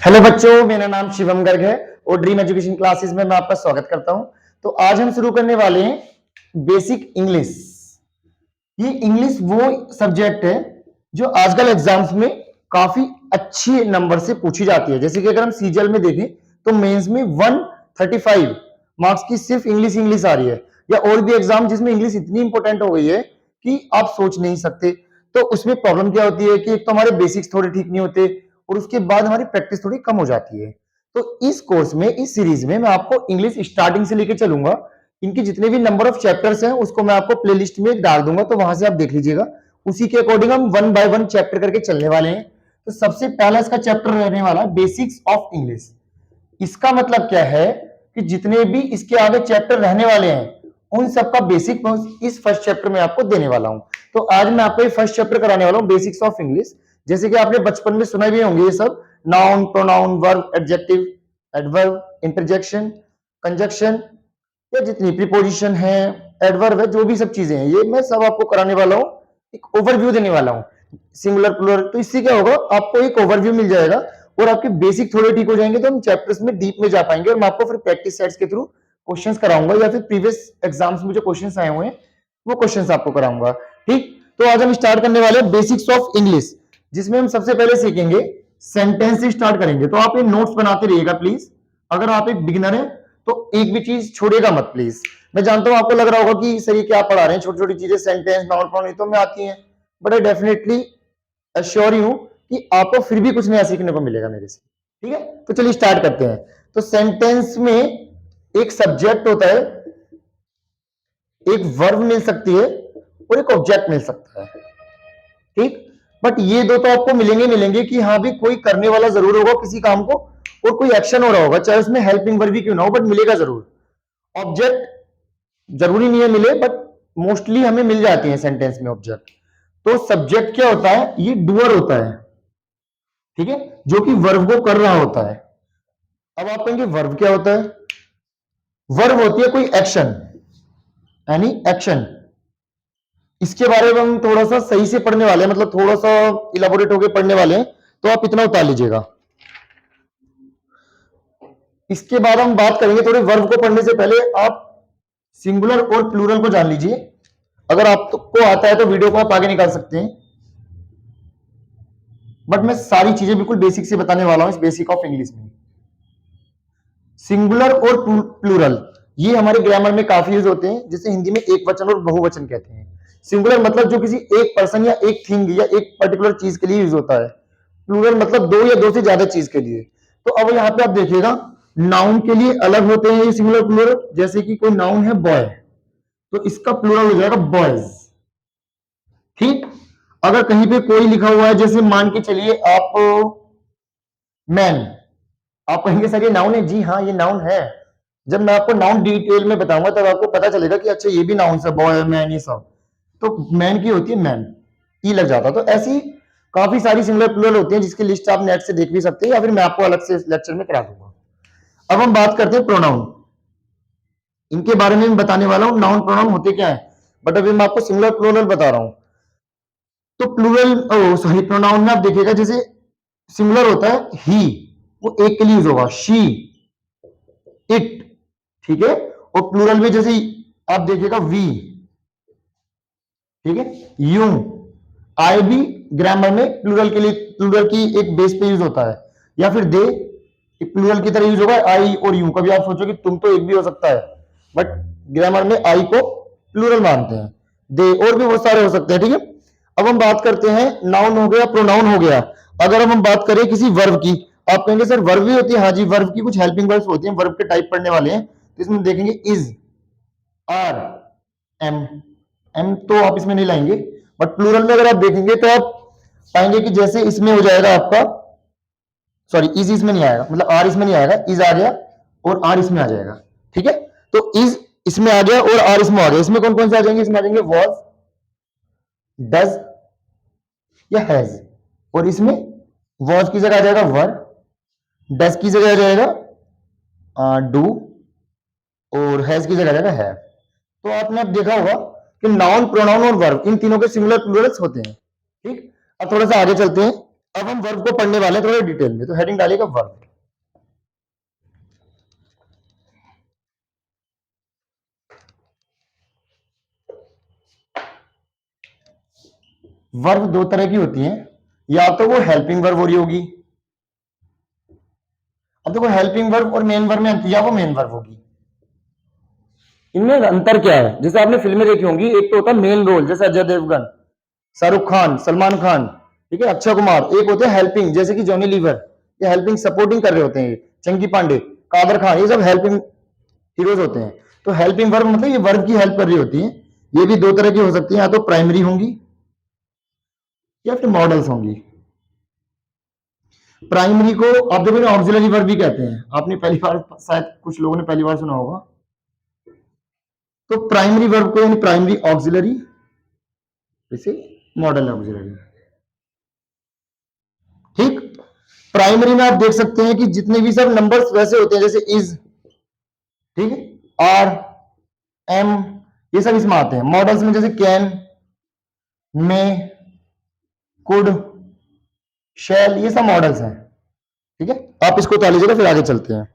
Hello बच्चों, मेरा नाम शिवम गर्ग है और ड्रीम एजुकेशन क्लासेस में मैं आपका स्वागत करता हूं। तो आज हम शुरू करने वाले हैं बेसिक इंग्लिश। ये इंग्लिश वो सब्जेक्ट है जो आजकल एग्जाम्स में काफी अच्छे नंबर से पूछी जाती है। जैसे कि अगर हम सीजीएल में देखें तो मेंस में 135 मार्क्स की सिर्फ इंग्लिश आ रही है, या और भी एग्जाम जिसमें इंग्लिश इतनी इंपॉर्टेंट हो गई है कि आप सोच नहीं सकते। तो उसमें प्रॉब्लम क्या होती है कि एक तो हमारे बेसिक्स थोड़े ठीक नहीं होते और उसके बाद हमारी प्रैक्टिस थोड़ी कम हो जाती है। तो इस कोर्स में, इस सीरीज में मैं आपको इंग्लिश स्टार्टिंग से लेकर चलूंगा। इनके जितने भी नंबर ऑफ चैप्टर्स हैं उसको मैं आपको प्लेलिस्ट में डाल दूंगा, तो वहां से आप देख लीजिएगा। उसी के अकॉर्डिंग हम वन बाय वन चैप्टर करके चलने वाले हैं। तो सबसे पहला इसका चैप्टर रहने वाला है बेसिक्स ऑफ इंग्लिश। इसका मतलब क्या है कि जितने भी इसके आगे चैप्टर रहने वाले हैं उन सबका बेसिक इस फर्स्ट चैप्टर में आपको देने वाला हूं। तो आज मैं आपको ये फर्स्ट चैप्टर कराने वाला हूं, बेसिक्स ऑफ इंग्लिश। जैसे कि आपने बचपन में सुना भी होंगे ये सब, noun, pronoun, verb, adjective, adverb, interjection, conjunction, या जितनी प्रीपोजिशन है, एडवर्ब है, जो भी सब चीजें हैं ये मैं सब आपको कराने वाला हूं। एक ओवरव्यू देने वाला हूं, सिंगुलर प्लूरल। तो इससे क्या होगा, आपको एक ओवरव्यू मिल जाएगा और आपके बेसिक थोड़े ठीक हो जाएंगे, तो हम चैप्टर्स में डीप में जा पाएंगे। और मैं आपको फिर प्रैक्टिस सेट्स के थ्रू क्वेश्चंस कराऊंगा, या फिर प्रीवियस एग्जाम्स में जो क्वेश्चंस आए हुए हैं वो क्वेश्चंस आपको कराऊंगा। ठीक, तो आज हम स्टार्ट करने वाले हैं बेसिक्स ऑफ इंग्लिश, जिसमें हम सबसे पहले सीखेंगे सेंटेंस से स्टार्ट करेंगे। तो आप ये नोट्स बनाते रहिएगा प्लीज। अगर आप एक बिगिनर है तो एक भी चीज छोड़ेगा मत प्लीज। मैं जानता हूं आपको लग रहा होगा कि सर ये क्या पढ़ा रहे हैं, छोटी छोटी चीजें, सेंटेंस, नाउन, प्रोनाउन तो हमें आती हैं, but I definitely assure you कि आपको फिर भी कुछ नया सीखने को मिलेगा मेरे से। ठीक है, तो चलिए स्टार्ट करते हैं। तो सेंटेंस में एक सब्जेक्ट होता है, एक वर्ब मिल सकती है और एक ऑब्जेक्ट मिल सकता है। ठीक, बट ये दो तो आपको मिलेंगे कि हाँ भी कोई करने वाला जरूर होगा किसी काम को और कोई एक्शन हो रहा होगा, चाहे उसमें हेल्पिंग वर्ब भी क्यों ना हो, बट मिलेगा जरूर। ऑब्जेक्ट जरूरी नहीं है मिले, बट मोस्टली हमें मिल जाती है सेंटेंस में ऑब्जेक्ट। तो सब्जेक्ट क्या होता है, ये डूअर होता है, ठीक है, जो कि वर्ब को कर रहा होता है। अब आप कहेंगे वर्ब क्या होता है? वर्ब होती है कोई एक्शन, यानी एक्शन। इसके बारे में हम थोड़ा सा सही से पढ़ने वाले हैं, मतलब थोड़ा सा इलाबोरेट होकर पढ़ने वाले हैं, तो आप इतना उतार लीजिएगा। इसके बाद हम बात करेंगे, थोड़े वर्ब को पढ़ने से पहले आप सिंगुलर और प्लूरल को जान लीजिए। अगर आपको आता है तो वीडियो को आप आगे निकाल सकते हैं, बट मैं सारी चीजें बिल्कुल बेसिक से बताने वाला हूं इस बेसिक ऑफ इंग्लिश में। सिंगुलर और प्लूरल ये हमारे ग्रामर में काफी यूज होते हैं, जिसे हिंदी में एक वचन और बहुवचन कहते हैं। सिंगुलर मतलब जो किसी एक पर्सन या एक थिंग या एक पर्टिकुलर चीज के लिए यूज होता है। प्लूरल मतलब दो या दो से ज्यादा चीज के लिए। तो अब यहाँ पे आप देखिएगा, नाउन के लिए अलग होते हैं ये सिंगुलर प्लूरल। जैसे कि कोई नाउन है बॉय, तो इसका प्लूरल हो जाएगा बॉयज। ठीक, अगर कहीं पे कोई लिखा हुआ है, जैसे मान के चलिए आप मैन, आप कहेंगे सर ये नाउन है? जी हाँ, ये नाउन है। जब मैं आपको नाउन डिटेल में बताऊंगा तब आपको पता चलेगा कि अच्छा ये भी नाउन है, बॉय, मैन, ये सब। तो मैन की होती है मैन, ई लग जाता। तो ऐसी काफी सारी सिंगुलर प्लूरल होती हैं, जिसकी लिस्ट आप नेट से देख भी सकते हैं, या फिर मैं आपको अलग से लेक्चर में करा दूंगा। अब हम बात करते हैं प्रोनाउन। इनके बारे में मैं बताने वाला हूं, नाउन प्रोनाउन होते क्या है, बट अभी मैं आपको सिंगुलर प्लूरल बता रहा हूं। तो प्लूरल सॉरी प्रोनाउन में आप देखिएगा, जैसे सिंगुलर होता है ही, वो एक के लिए यूज होगा, शी, इट, ठीक है। और प्लूरल में जैसे आप देखिएगा वी, ठीक है, यू, आई भी ग्रामर में प्लूरल के लिए, प्लूरल की एक बेस पे यूज होता है। या फिर दे, प्लूरल की तरह यूज होगा, आई और यू। कभी आप सोचो कि तुम तो एक भी हो सकता है, बट ग्रामर में आई को प्लूरल मानते हैं। दे और भी बहुत सारे हो सकते हैं, ठीक है। अब हम बात करते हैं, नाउन हो गया, प्रोनाउन हो गया। अगर हम बात करें किसी वर्ब की, आप कहेंगे सर वर्ब भी होती है? हाँ जी, वर्ब की कुछ हेल्पिंग वर्ब्स होती हैं। वर्ब के टाइप पढ़ने वाले हैं तो इसमें देखेंगे इज, आर, एम। एम तो आप इसमें नहीं लाएंगे, बट प्लूरल में अगर आप देखेंगे तो आप पाएंगे कि जैसे इसमें हो जाएगा आपका, सॉरी इज इसमें नहीं आएगा, मतलब आर इसमें नहीं आएगा, इज आ गया और आर इसमें आ जाएगा, ठीक है। तो इज इसमें आ गया और आर इसमें आ गया। इसमें कौन कौन से आ जाएंगे? इसमें आ जाएंगे वॉज, डज या हैज। और इसमें वॉज की जगह आ जाएगा वर, डज की जगह आ जाएगा डू, और हैज की जगह आ जाएगा है। तो आपने अब देखा होगा कि नाउन, प्रोनाउन और वर्ब इन तीनों के सिंगुलर प्लूरल्स होते हैं। ठीक, अब थोड़ा सा आगे चलते हैं। अब हम वर्ब को पढ़ने वाले हैं थोड़ा डिटेल में, तो हेडिंग डालिएगा वर्ब। वर्ब दो तरह की होती हैं, या तो वो हेल्पिंग वर्ब हो रही होगी, अब देखो हेल्पिंग वर्ब और मेन वर्ब में अंतर, या वो मेन वर्ब होगी। इनमें अंतर क्या है? जैसे आपने फिल्में देखी होंगी, एक तो होता है मेन रोल जैसे अजय देवगन, शाहरुख खान, सलमान खान, ठीक है, अक्षय कुमार। एक होते हैं हेल्पिंग जैसे कि जॉनी लीवर, ये हेल्पिंग सपोर्टिंग कर रहे होते हैं, चंकी पांडे, कादर खान, ये सब हेल्पिंग हीरोज होते हैं। तो हेल्पिंग वर्ब मतलब ये वर्ब की हेल्प कर रही होती है। ये भी दो तरह की हो सकती है, या तो प्राइमरी होंगी या फिर मॉडल्स होंगी। प्राइमरी को आप देखो ऑक्सिलरी वर्ब भी कहते हैं, आपने पहली बार शायद कुछ लोगों ने पहली बार सुना होगा। तो प्राइमरी वर्ब को यानी प्राइमरी ऑक्सिलरी, जैसे मॉडल ऑक्सिलरी, ठीक। प्राइमरी में आप देख सकते हैं कि जितने भी सब नंबर्स वैसे होते हैं, जैसे इज, ठीक है, आर, एम, ये सब इसमें आते हैं। मॉडल्स में जैसे कैन, मे, कुड, शैल, ये सब मॉडल्स हैं, ठीक है। आप इसको उतार लीजिएगा, फिर आगे चलते हैं।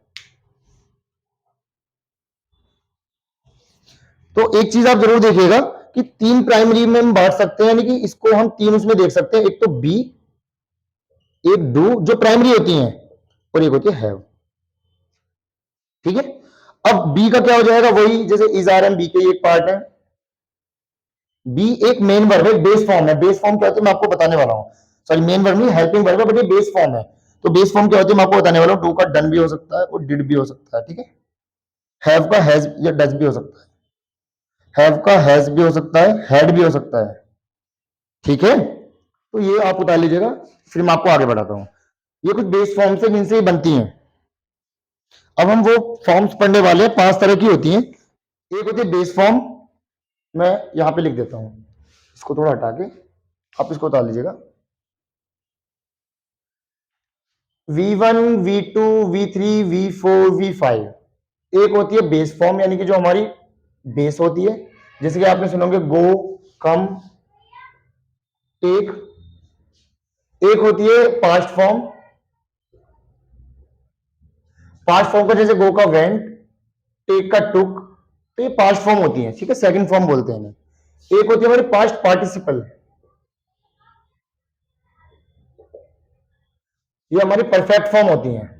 तो एक चीज आप जरूर देखिएगा कि तीन प्राइमरी में हम बांट सकते हैं, यानी कि इसको हम तीन उसमें देख सकते हैं। एक तो बी, एक डू जो प्राइमरी होती हैं, और एक होती है हैव, ठीक है। अब बी का क्या हो जाएगा? वही जैसे इज, आर, एम, बी के एक पार्ट है। बी एक मेन वर्ब है, बेस फॉर्म है। बेस फॉर्म क्या होती है मैं आपको बताने वाला हूं। सॉरी, मेन वर्ब नहीं, हेल्पिंग वर्ब है, बट ये बेस फॉर्म है। तो बेस फॉर्म क्या होती है मैं आपको बताने वाला हूं। डू का डन भी हो सकता है और डिड भी हो सकता है, ठीक है। हैव का हैज या डज भी हो सकता है। हैव का हैज भी हो सकता है, हैड भी हो सकता है, ठीक है। तो ये आप उतार लीजिएगा, फिर मैं आपको आगे बढ़ाता हूं। ये कुछ बेस फॉर्म्स है जिनसे ये बनती हैं। अब हम वो फॉर्म्स पढ़ने वाले हैं, पांच तरह की होती हैं। एक होती है बेस फॉर्म, मैं यहां पे लिख देता हूं, इसको थोड़ा हटा के आप इसको उतार लीजिएगा। V1, V2, V3, V4, V5 एक होती है बेस फॉर्म, यानी कि जो हमारी बेस होती है, जैसे कि आपने सुनोगे गो, कम, टेक। एक होती है पास्ट फॉर्म, पास्ट फॉर्म का जैसे गो का वेंट, टेक का टुक, तो ये पास्ट फॉर्म होती है, ठीक है, सेकंड फॉर्म बोलते हैं इन्हें। एक होती है हमारी पास्ट पार्टिसिपल, ये हमारी परफेक्ट फॉर्म होती है।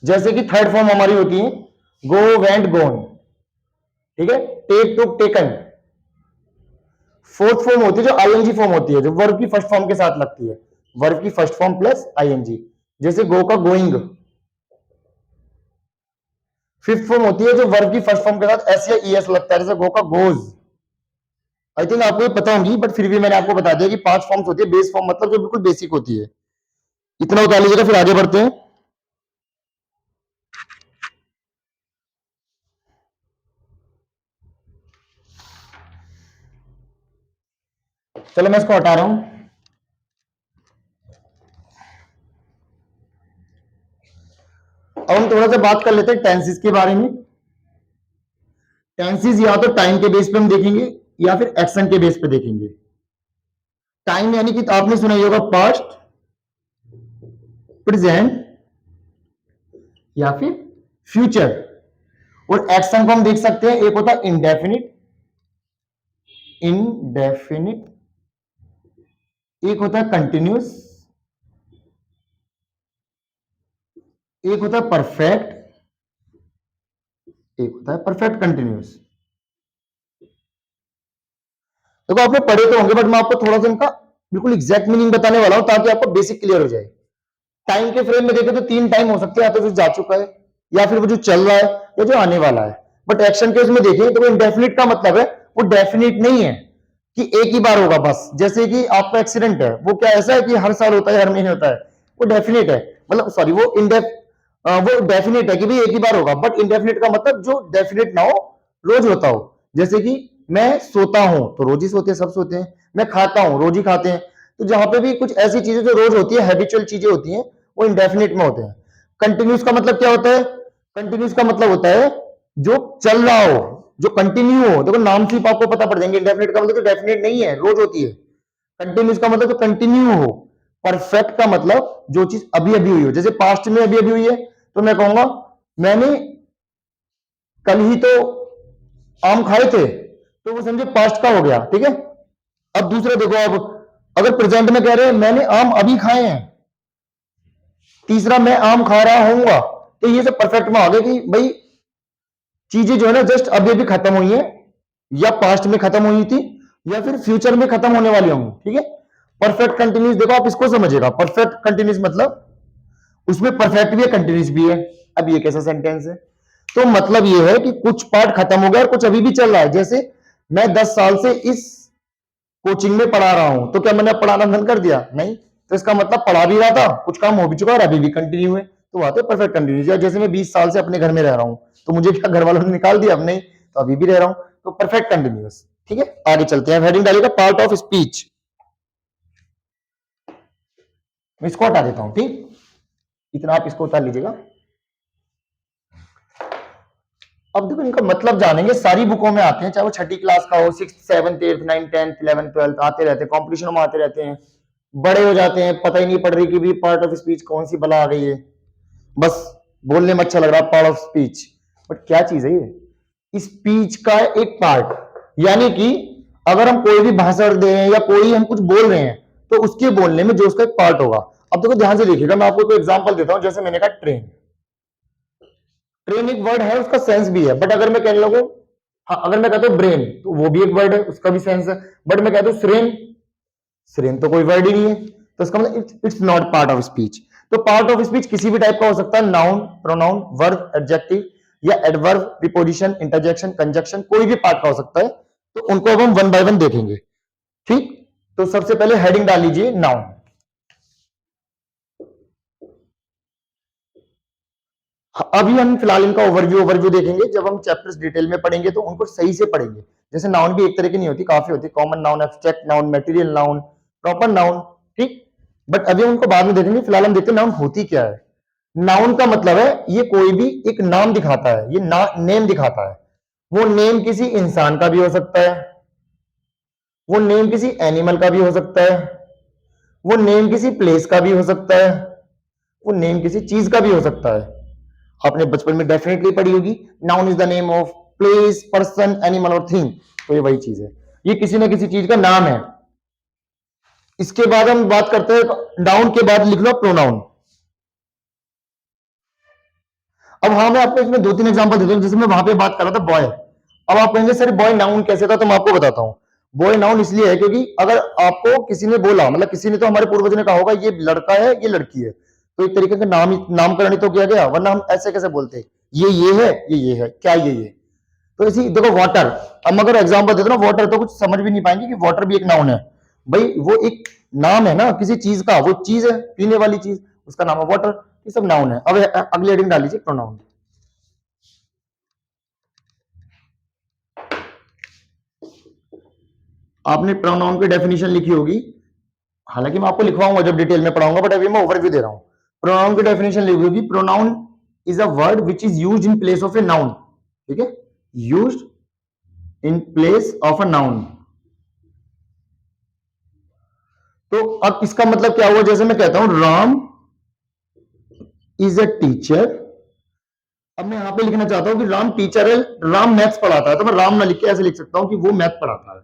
जैसे कि थर्ड फॉर्म हमारी होती है गो, वेंट, गोन, ठीक है, टेक, टुक, टेकन। फोर्थ फॉर्म होती है जो आईएनजी फॉर्म होती है, जो वर्ब की फर्स्ट फॉर्म के साथ लगती है, वर्ब की फर्स्ट फॉर्म प्लस आईएनजी, जैसे गो का गोइंग। फिफ्थ फॉर्म होती है जो वर्ब की फर्स्ट फॉर्म के साथ एस या ईएस लगता है, जैसे गो का गोज। आई थिंक आपको ये पता होंगी, बट फिर भी मैंने आपको बता दिया कि पांच फॉर्म्स होती है। बेस फॉर्म मतलब जो बिल्कुल बेसिक होती है। इतना उतार लीजिएगा, फिर आगे बढ़ते हैं। चलो मैं इसको हटा रहा हूं। अब हम थोड़ा सा बात कर लेते हैं टेंसेस के बारे में। टेंसेस या तो टाइम के बेस पे हम देखेंगे, या फिर एक्शन के बेस पे देखेंगे। टाइम यानी कि आपने सुना ही होगा पास्ट, प्रेजेंट या फिर फ्यूचर। और एक्शन को हम देख सकते हैं, एक होता है इंडेफिनिट, इनडेफिनिट, एक होता है कंटिन्यूस, एक होता है परफेक्ट, एक होता है परफेक्ट कंटिन्यूस। देखो आपने पढ़े तो होंगे, बट मैं आपको थोड़ा सा इनका बिल्कुल एग्जैक्ट मीनिंग बताने वाला हूं, ताकि आपको बेसिक क्लियर हो जाए। टाइम के फ्रेम में देखें तो तीन टाइम हो सकते हैं, या तो जो जा चुका है, या फिर वो जो चल रहा है, या जो आने वाला है। बट एक्शन के उसमें देखें तो वो इंडेफिनिट का मतलब है वो डेफिनिट नहीं है कि एक ही बार होगा बस। जैसे कि आपका एक्सीडेंट है, वो क्या ऐसा है कि हर साल होता है, हर महीने होता है? वो डेफिनेट है, मतलब सॉरी वो डेफिनेट है कि भाई एक ही बार होगा। बट इंडेफिनिट का मतलब जो डेफिनेट ना हो, रोज होता हो। जैसे कि मैं सोता हूं तो रोज ही सोते हैं, सब सोते हैं। मैं खाता हूं, रोज ही खाते हैं। तो जहां पे भी कुछ ऐसी चीजें जो रोज होती है, हैबिचुअल चीजें होती हैं, वो इंडेफिनिट में होते हैं। कंटिन्यूस का मतलब क्या होता है? कंटिन्यूस का मतलब होता है जो चल रहा हो, जो कंटिन्यू हो। देखो नाम से आपको पता पड़ जाएंगे, इंडेफिनिट का मतलब तो डेफिनेट नहीं है, रोज होती है। कंटिन्यूस का मतलब तो कंटिन्यू हो, परफेक्ट का मतलब जो चीज अभी अभी हुई हो, जैसे पास्ट में अभी अभी हुई है तो मैं कहूंगा मैंने कल ही तो आम खाए थे, तो वो समझे पास्ट का हो गया, ठीक है। अब दूसरा देखो, अब अगर प्रेजेंट में कह रहे हैं मैंने आम अभी खाए हैं, तीसरा मैं आम खा रहा हूंगा, तो ये सब परफेक्ट में आ गया कि भाई चीजें जो है ना जस्ट अभी अभी खत्म हुई है, या पास्ट में खत्म हुई थी, या फिर फ्यूचर में खत्म होने वाली होंगी, ठीक है। परफेक्ट कंटिन्यूस देखो आप इसको समझिएगा, परफेक्ट कंटिन्यूस मतलब उसमें परफेक्ट भी है कंटिन्यूस भी है। अब ये कैसा सेंटेंस है, तो मतलब ये है कि कुछ पार्ट खत्म हो गया और कुछ अभी भी चल रहा है। जैसे मैं 10 साल से इस कोचिंग में पढ़ा रहा हूं, तो क्या मैंने पढ़ाना बंद कर दिया? नहीं, तो इसका मतलब पढ़ा भी रहा था, कुछ काम हो भी चुका और अभी भी कंटिन्यू है, तो आते परफेक्ट कंटिन्यूस। या जैसे मैं 20 साल से अपने घर में रह रहा हूं, तो मुझे क्या घर वालों ने निकाल दिया? अब नहीं, तो अभी भी रह रहा हूं, तो परफेक्ट कंटिन्यूस, ठीक है। आगे चलते हैं, हेडिंग डालिएगा पार्ट ऑफ स्पीच, मैं इसको हटा देता हूं, ठीक, इतना आप इसको उतार लीजिएगा। अब देखो इनका मतलब जानेंगे, सारी बुकों में आते हैं, चाहे वो छठी क्लास का हो, 6th 7th 8th 9th 10th 11th 12th आते रहते हैं, कॉम्पिटिशन में आते रहते हैं, बड़े हो जाते हैं, पता ही नहीं पड़ रही कि भी पार्ट ऑफ स्पीच कौन सी बला आ गई है, बस बोलने में अच्छा लग रहा है पार्ट ऑफ स्पीच, बट क्या चीज है ये? स्पीच का एक पार्ट, यानी कि अगर हम कोई भी भाषण दे रहे हैं या कोई हम कुछ बोल रहे हैं, तो उसके बोलने में जो उसका एक पार्ट होगा। अब देखो ध्यान से देखिएगा, मैं आपको कोई एग्जांपल देता हूं, जैसे मैंने कहा ट्रेन, ट्रेन एक वर्ड है, उसका सेंस भी है, बट अगर मैं कहने लगूं, हाँ अगर मैं कहता हूं ब्रेन, तो वो भी एक वर्ड है, उसका भी सेंस है, बट मैं कहता हूं श्रेन, श्रेन तो कोई वर्ड ही नहीं है, तो इसका मतलब it's not part of speech. तो पार्ट ऑफ स्पीच किसी भी टाइप का हो सकता है, नाउन, प्रोनाउन, वर्ब, एडजेक्टिव या एडवर्ब, प्रीपोजिशन, इंटरजेक्शन, कंजक्शन, कोई भी पार्ट का हो सकता है, तो उनको अब हम वन बाय वन देखेंगे, ठीक। तो सबसे पहले हेडिंग डाल लीजिए नाउन। अभी हम फिलहाल इनका ओवरव्यू ओवरव्यू देखेंगे, जब हम चैप्टर्स डिटेल में पढ़ेंगे तो उनको सही से पढ़ेंगे। जैसे नाउन भी एक तरह की नहीं होती, काफी होती, common noun, abstract noun, material noun, proper noun, ठीक। बट अभी हम उनको बाद में देखेंगे, फिलहाल हम देखते हैं नाउन होती क्या है। नाउन का मतलब है ये कोई भी एक नाम दिखाता है, ये नेम दिखाता है। वो नेम किसी इंसान का भी हो सकता है, वो नेम किसी एनिमल का भी हो सकता है, वो नेम किसी प्लेस का भी हो सकता है, वो नेम किसी चीज का भी हो सकता है। आपने बचपन में डेफिनेटली पढ़ी होगी, noun is the name of place, person, animal और थिंग, तो ये वही चीज है, ये किसी ना किसी चीज का नाम है। इसके बाद हम बात करते हैं, नाउन के बाद लिख लो प्रोनाउन। अब हाँ मैं आपको इसमें 2-3 एग्जांपल देता हूं, जैसे मैं वहां पे बात कर रहा था बॉय, अब आप कहेंगे सर बॉय नाउन कैसे था, तो मैं आपको बताता हूं। बॉय नाउन इसलिए है क्योंकि अगर आपको किसी ने बोला, मतलब किसी ने तो हमारे पूर्वजों ने कहा होगा ये लड़का है ये लड़की है, तो एक तरीके का नामकरण ही तो किया गया, वरना हम ऐसे कैसे बोलते ये है ये है, क्या ये। तो इसी देखो वाटर, हम अगर एग्जांपल देते ना वाटर, तो कुछ समझ भी नहीं पाएंगे कि वाटर भी एक नाउन है। भाई वो एक नाम है ना किसी चीज का, वो चीज है पीने वाली चीज, उसका नाम है वाटर, ये सब नाउन है। अब अगली हेडिंग डाल लीजिए प्रोनाउन। आपने प्रोनाउन की डेफिनेशन लिखी होगी, हालांकि मैं आपको लिखवाऊंगा जब डिटेल में पढ़ाऊंगा, बट अभी मैं ओवरव्यू दे रहा हूं। प्रोनाउन की डेफिनेशन लिखी होगी, pronoun is a word which is used in place of a noun, ठीक है, used in place of a noun. तो अब इसका मतलब क्या हुआ, जैसे मैं कहता हूं राम इज अ टीचर, अब मैं यहां पे लिखना चाहता हूं कि राम टीचर है, राम मैथ्स पढ़ाता है, तो मैं राम ना लिख के ऐसे लिख सकता हूं कि वो मैथ पढ़ाता है।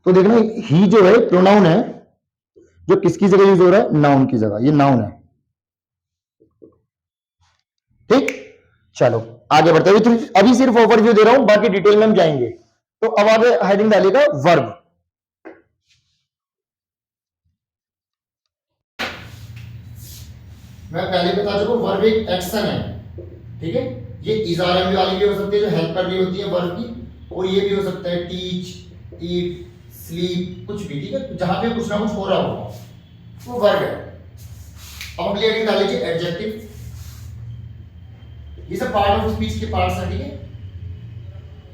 तो देखना ही जो है प्रोनाउन है, जो किसकी जगह यूज हो रहा है, नाउन की जगह, ये नाउन है, ठीक। चलो आगे बढ़ते हैं, अभी सिर्फ ओवरव्यू दे रहा हूं, बाकी डिटेल में हम जाएंगे। तो अब आगे हेडिंग डालेगा वर्ब। मैं पहले बता चुका, वर्ब एक एक्शन है, ठीक है। ये इजारा वाली भी हो सकती है, जो हेल्प करनी होती है वर्ब की, और ये भी हो सकता है टीच, ईट, स्लीप, कुछ भी, ठीक है, जहां पे कुछ ना कुछ हो रहा होगा वो वर्ब है। अब अगली हेडिंग डाल लीजिए एडजेक्टिव। ये सब पार्ट ऑफ स्पीच के पार्ट्स हैं, ठीक है।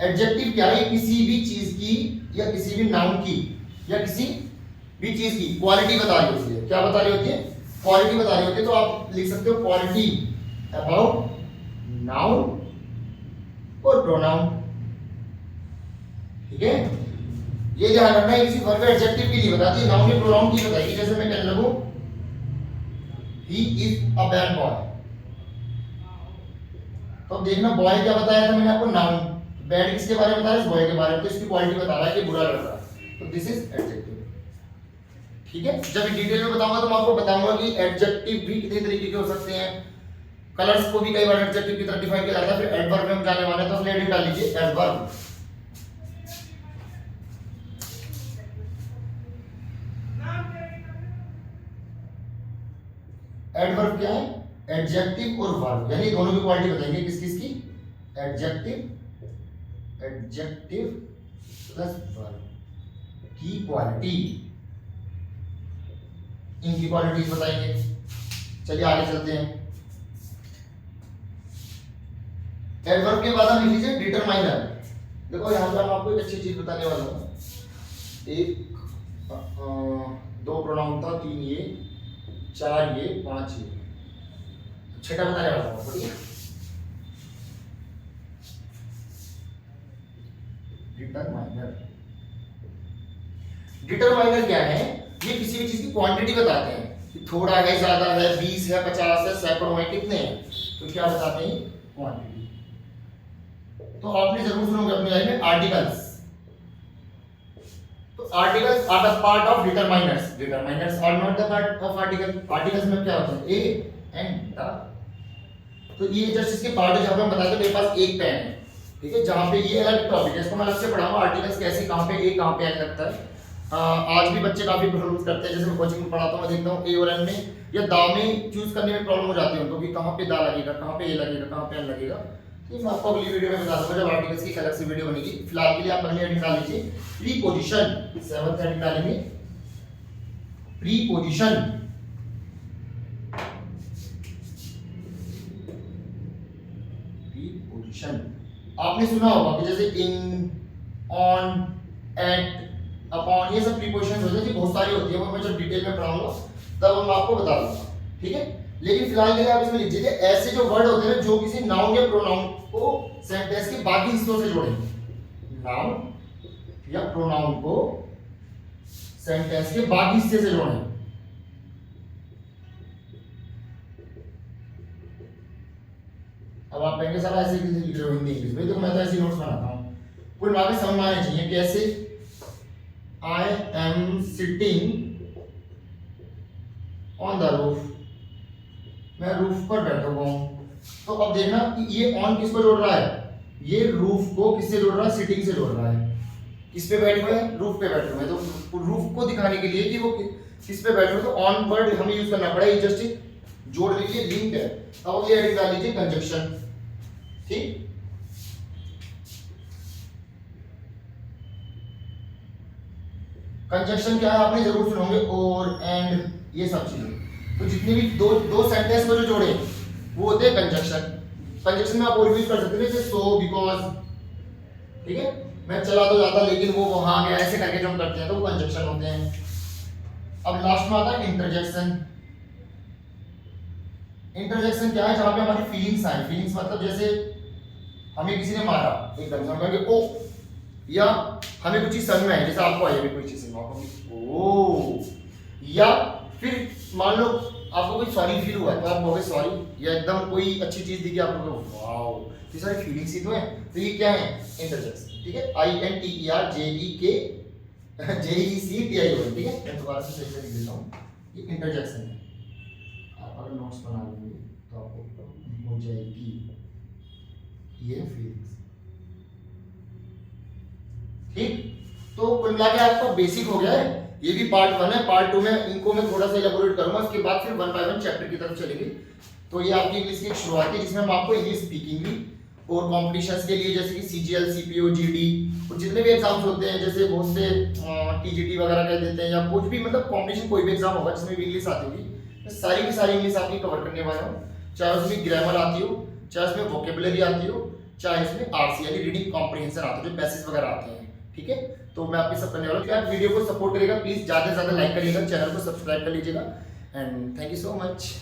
एडजेक्टिव क्या है, किसी भी चीज की या किसी भी नाउन की या किसी भी चीज की क्वालिटी बता रही होती है। क्या बता रही होती है? क्वालिटी बता रही होती है। तो आप लिख सकते हो क्वालिटी अबाउट नाउन और प्रोनाउन। ठीक है, ये ध्यान रखना है, किसी वर्ब एडजेक्टिव की नहीं बताती, नाउन या प्रोनाउन की बताएगी। जैसे मैं कहने लगूं he is a bad boy, तो अब देखना बॉय क्या बताया था मैंने आपको, नाउन, बैड किसके बारे में बता रहा है, इस बॉय के बारे में, तो इसकी क्वालिटी बता रहा है कि बुरा लड़का, तो दिस इज एडजेक्टिव। ठीक है, जब डिटेल में बताऊंगा तो मैं आपको बताऊंगा कि एडजेक्टिव भी कितने तरीके के हो सकते हैं, कलर्स को भी कई बार एडजेक्टिव की तरह डिफाइन किया जाता है। फिर एडवर्ब में हम जाने वाले हैं, तो लेट डाल लीजिए एडवर्ब। एडवर्ब क्या है, एडजेक्टिव और वर्ब, यानी दोनों की क्वालिटी बताएंगे, किस किस की, एडजेक्टिव प्लस वर्ब की क्वालिटी, इनकी क्वालिटीज बताएंगे। चलिए आगे चलते हैं। एडवर्ब के बाद हम लिख लीजिए डिटरमाइनर। देखो यहां पर मैं आपको एक अच्छी चीज बताने वाला हूं, एक दो प्रोनाउन था, 3 ये, 4 ये, 5 ये, छठा बताने वाला हूं, ठीक है। डिटरमाइनर, डिटरमाइनर क्या है, ये किसी भी चीज की क्वांटिटी बताते हैं कि थोड़ा है, ज्यादा है, 20 है, 50 है, सैकड़ों है, कितने हैं, तो क्या बताते हैं, क्वांटिटी। तो आपने जरूर सुनोगे अपनी लाइफ में आर्टिकल्स, तो articles are the part of determiners, determiners are not the part of article. Articles में क्या होता है, ए एंड द, तो ये जस्ट इसके पार्ट है। जहां पे हम बताते हैं मेरे पास एक पेन है, ठीक है, जहां पे ये अलग टॉपिक है, इसको मैं अलग से पढ़ाऊंगा, आर्टिकल्स कैसे, कहां पे ए कहां पे एन लगता है। आज भी बच्चे काफी प्रॉब्लम करते हैं, जैसे मैं कोचिंग में पढ़ाता हूं, मैं देखता हूं ए और एन में या दा में चूज करने में प्रॉब्लम हो जाती है उनको कि कहां पे दा लगेगा, कहां पे ए लगेगा, कहां पे एन लगेगा। तो मैं आपको अगली वीडियो में बता दूंगा जब आर्टिकल्स की अलग से वीडियो बनेगी। फिलहाल के लिए आप पहले हेडिंग डाल लीजिए प्रीपोजिशन, 7th हेडिंग डालेंगे प्रीपोजिशन। प्रीपोजिशन आपने सुना होगा कि जैसे इन, ऑन, एट, अपॉन, ये सब प्रीपोजिशन होते हैं जी, बहुत सारी होती है, वो मैं जब डिटेल में पढ़ाऊंगा तब मैं आपको बता दूंगा, ठीक है। लेकिन फिलहाल के लिए आप इसमें लिख दीजिए ऐसे जो वर्ड होते हैं जो किसी नाउन या प्रोनाउन को सेंटेंस के बाकी हिस्सों से जोड़ेंगे, नाउन या प्रोनाउन को सेंटेंस के बाकी हिस्से से जोड़ेंगे। अब आप कहेंगे सर ऐसे कैसे लिख रहे हो हिंदी इंग्लिश में, देखो मैं तो ऐसे नोट्स बनाता हूँ, कुल मिला के समझ आने चाहिए। कैसे, I am sitting on the roof, मैं रूफ पर बैठा हुआ हूं। तो अब देखना कि ये ऑन किसको जोड़ रहा है, ये रूफ को किससे जोड़ रहा है, सिटिंग से जोड़ रहा है। किस पे बैठे हुए हैं, रूफ पे बैठे हुए हैं, तो रूफ को दिखाने के लिए कि वो किस पे बैठे हुए, तो ऑन वर्ड हमें यूज करना पड़ेगा, जस्ट जोड़ लीजिए, लिंक है। अब ये एडिट डाल लीजिए कंजक्शन, ठीक। कंजक्शन क्या है आपने जरूर सुनोगे, और एंड, ये सब चीजें, तो जितने भी दो सेंटेंस को जो जोड़े वो होते हैं कंजक्शन। कंजक्शन में आप और यूज कर सकते हैं जैसे सो, बिकॉज, ठीक है, मैं चला तो जाता लेकिन वो वहां गया, ऐसे करके जो हम करते हैं तो वो कंजक्शन होते हैं। अब लास्ट में आता है इंटरजेक्शन। इंटरजेक्शन क्या है, जहां पे हमारी फीलिंग्स आए, फीलिंग्स मतलब जैसे हमें किसी ने मारा एकदम से हम कहेंगे ओ, या हमें कुछ चीज समझ में आई, जैसे आपको आई कोई चीज समझ में ओ, या फिर मान लो आपको कोई सॉरी फील हुआ तो आप कहोगे सॉरी, या एकदम कोई अच्छी चीज दिखी आपको वाओ, ये सारी फीलिंग्स ही तो है, तो ये क्या है, इंटरजेक्शन, ठीक है। INTERJEKJECTION, ठीक है, मैं दोबारा से सही से लिख देता हूं, ये इंटरजेक्शन है। आप अगर नोट्स बना लेंगे तो आपको हो जाएगी ये फीलिंग्स, ठीक। तो कुल मिला के आपका बेसिक हो गया है, ये भी पार्ट 1 है। पार्ट 2 में इनको मैं थोड़ा सा इलेबोरेट करूंगा, उसके बाद फिर 1 बाय 1 चैप्टर की तरफ चलेंगे। तो ये आपकी इंग्लिश की एक शुरुआत है जिसमें हम आपको इंग्लिश स्पीकिंग भी और कॉम्पिटिशन्स के लिए जैसे कि CGL, CPO, GD और जितने भी एग्जाम्स होते हैं, जैसे बहुत से TGT वगैरह कह देते हैं, या कुछ भी मतलब कॉम्पिटिशन कोई भी एग्जाम होगा जिसमें भी इंग्लिश आती होगी, मैं सारी की सारी इंग्लिश आपकी कवर करने वाला हूँ। चाहे उसमें ग्रामर आती हो, चाहे उसमें वोकेबुलरी आती हो, चाहे इसमें RC यानी रीडिंग कॉम्प्रिहेंशन आता है, जो पैसेज वगैरह आते हैं, ठीक है। तो मैं आपकी सब करने वाला हूँ। आप वीडियो को सपोर्ट करिएगा, प्लीज ज्यादा से ज्यादा लाइक करिएगा, चैनल को सब्सक्राइब कर लीजिएगा, and thank you so much.